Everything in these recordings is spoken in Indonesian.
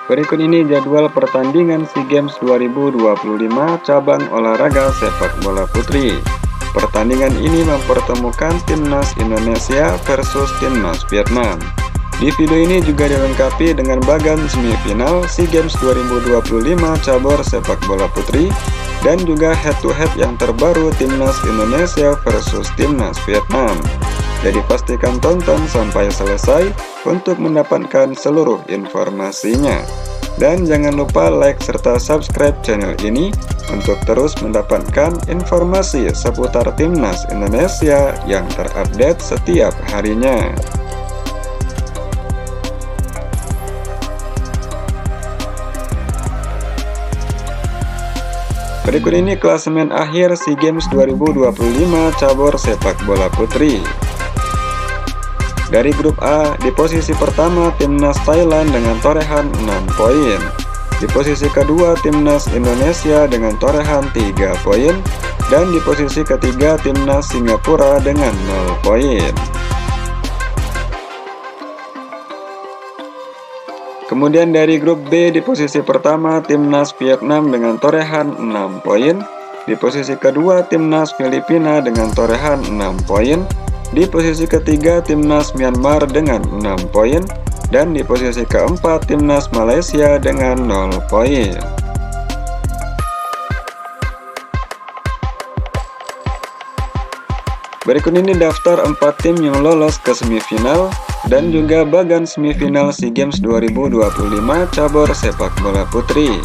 Berikut ini jadwal pertandingan SEA Games 2025 cabang olahraga sepak bola putri. Pertandingan ini mempertemukan timnas Indonesia versus timnas Vietnam. Di video ini juga dilengkapi dengan bagan semifinal SEA Games 2025 cabur sepak bola putri dan juga head-to-head yang terbaru timnas Indonesia versus timnas Vietnam. Jadi pastikan tonton sampai selesai untuk mendapatkan seluruh informasinya. Dan jangan lupa like serta subscribe channel ini untuk terus mendapatkan informasi seputar timnas Indonesia yang terupdate setiap harinya. Berikut ini klasemen akhir SEA Games 2025 cabur sepak bola putri. Dari grup A, di posisi pertama timnas Thailand dengan torehan 6 poin. Di posisi kedua timnas Indonesia dengan torehan 3 poin. Dan di posisi ketiga timnas Singapura dengan 0 poin. Kemudian dari grup B, di posisi pertama timnas Vietnam dengan torehan 6 poin. Di posisi kedua timnas Filipina dengan torehan 6 poin. Di posisi ketiga timnas Myanmar dengan 6 poin. Dan di posisi keempat timnas Malaysia dengan 0 poin. Berikut ini daftar 4 tim yang lolos ke semifinal dan juga bagan semifinal SEA Games 2025 cabur sepak bola putri.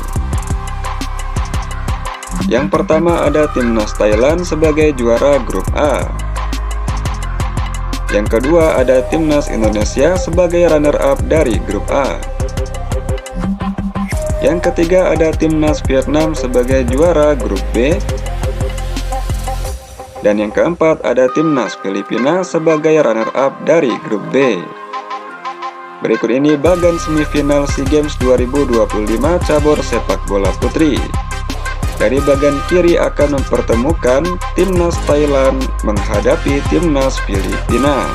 Yang pertama ada timnas Thailand sebagai juara grup A. Yang kedua ada timnas Indonesia sebagai runner-up dari grup A. Yang ketiga ada timnas Vietnam sebagai juara grup B. Dan yang keempat ada timnas Filipina sebagai runner-up dari grup B. Berikut ini bagan semifinal SEA Games 2025 cabur sepak bola putri. Dari bagian kiri akan mempertemukan timnas Thailand menghadapi timnas Filipina.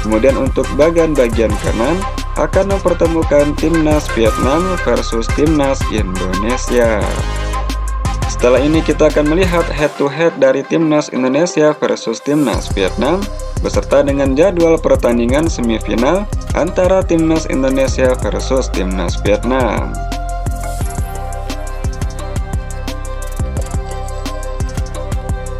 Kemudian untuk bagian kanan akan mempertemukan timnas Vietnam versus timnas Indonesia. Setelah ini kita akan melihat head-to-head dari timnas Indonesia versus timnas Vietnam beserta dengan jadwal pertandingan semifinal antara timnas Indonesia versus timnas Vietnam.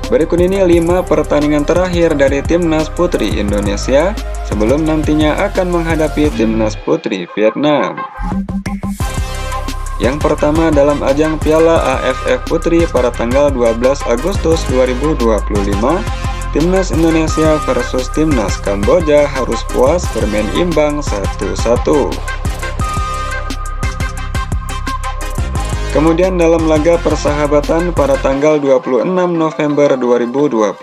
Berikut ini 5 pertandingan terakhir dari timnas putri Indonesia sebelum nantinya akan menghadapi timnas putri Vietnam. Yang pertama dalam ajang Piala AFF Putri pada tanggal 12 Agustus 2025, timnas Indonesia versus timnas Kamboja harus puas bermain imbang 1-1. Kemudian dalam laga persahabatan pada tanggal 26 November 2025,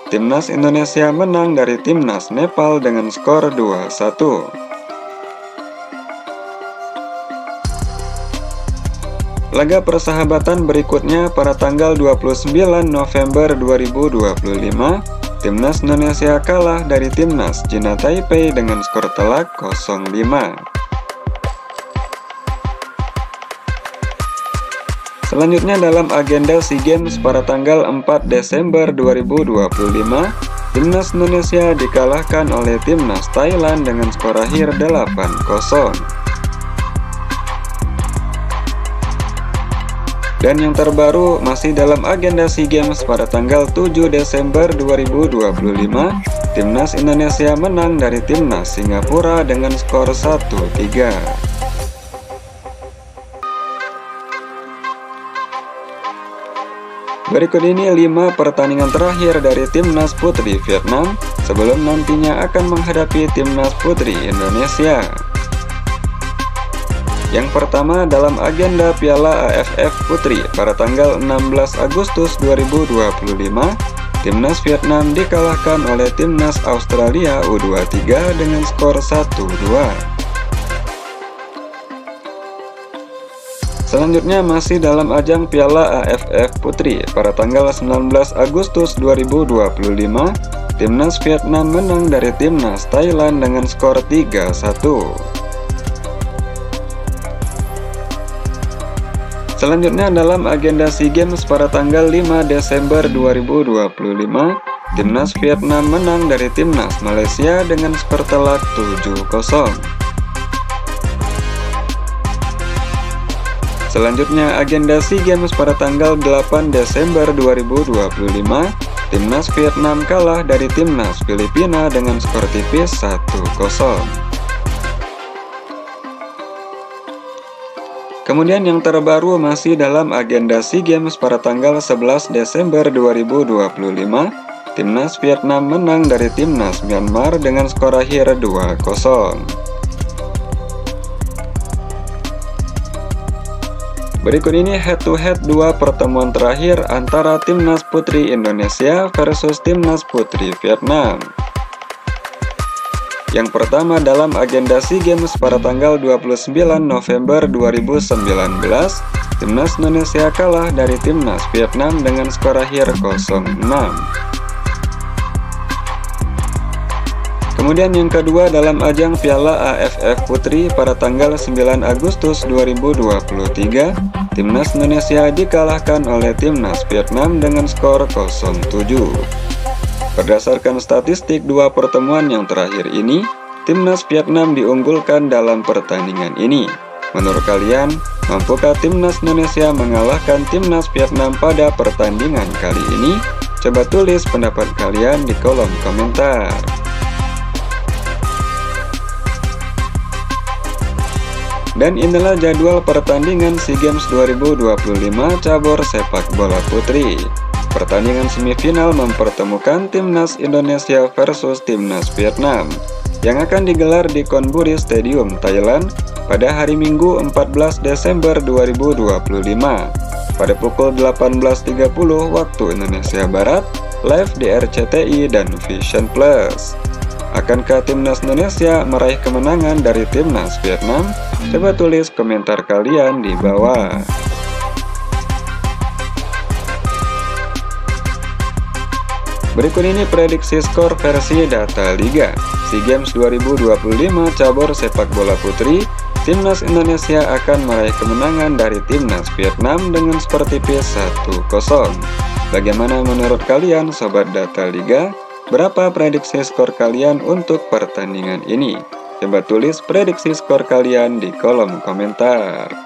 timnas Indonesia menang dari timnas Nepal dengan skor 2-1. Laga persahabatan berikutnya pada tanggal 29 November 2025, timnas Indonesia kalah dari timnas China Taipei dengan skor telak 0-5. Selanjutnya dalam agenda SEA Games pada tanggal 4 Desember 2025, timnas Indonesia dikalahkan oleh timnas Thailand dengan skor akhir 8-0. Dan yang terbaru masih dalam agenda SEA Games pada tanggal 7 Desember 2025, timnas Indonesia menang dari timnas Singapura dengan skor 1-3. Berikut ini 5 pertandingan terakhir dari timnas putri Vietnam sebelum nantinya akan menghadapi timnas putri Indonesia. Yang pertama dalam agenda Piala AFF Putri pada tanggal 16 Agustus 2025, timnas Vietnam dikalahkan oleh timnas Australia U23 dengan skor 1-2. Selanjutnya masih dalam ajang Piala AFF Putri pada tanggal 19 Agustus 2025, timnas Vietnam menang dari timnas Thailand dengan skor 3-1. Selanjutnya dalam agenda SEA Games pada tanggal 5 Desember 2025, Timnas Vietnam menang dari Timnas Malaysia dengan skor telak 7-0. Selanjutnya agenda SEA Games pada tanggal 8 Desember 2025, Timnas Vietnam kalah dari Timnas Filipina dengan skor tipis 1-0. Kemudian yang terbaru masih dalam agenda SEA Games pada tanggal 11 Desember 2025, Timnas Vietnam menang dari Timnas Myanmar dengan skor akhir 2-0. Berikut ini head-to-head dua pertemuan terakhir antara Timnas Putri Indonesia versus Timnas Putri Vietnam. Yang pertama dalam agenda SEA Games pada tanggal 29 November 2019, Timnas Indonesia kalah dari Timnas Vietnam dengan skor akhir 0-6. Kemudian yang kedua dalam ajang Piala AFF Putri pada tanggal 9 Agustus 2023, Timnas Indonesia dikalahkan oleh Timnas Vietnam dengan skor 0-7. Berdasarkan statistik dua pertemuan yang terakhir ini, Timnas Vietnam diunggulkan dalam pertandingan ini. Menurut kalian, mampukah Timnas Indonesia mengalahkan Timnas Vietnam pada pertandingan kali ini? Coba tulis pendapat kalian di kolom komentar. Dan inilah jadwal pertandingan SEA Games 2025 cabur sepak bola putri. Pertandingan semifinal mempertemukan Timnas Indonesia versus Timnas Vietnam yang akan digelar di Konburi Stadium, Thailand pada hari Minggu 14 Desember 2025 pada pukul 18.30 waktu Indonesia Barat, live di RCTI dan Vision Plus. Akankah Timnas Indonesia meraih kemenangan dari Timnas Vietnam? Coba tulis komentar kalian di bawah. Berikut ini prediksi skor versi data Liga SEA Games 2025 cabur sepak bola putri. Timnas Indonesia akan meraih kemenangan dari Timnas Vietnam dengan skor tipis 1-0. Bagaimana menurut kalian sobat data Liga? Berapa prediksi skor kalian untuk pertandingan ini? Coba tulis prediksi skor kalian di kolom komentar.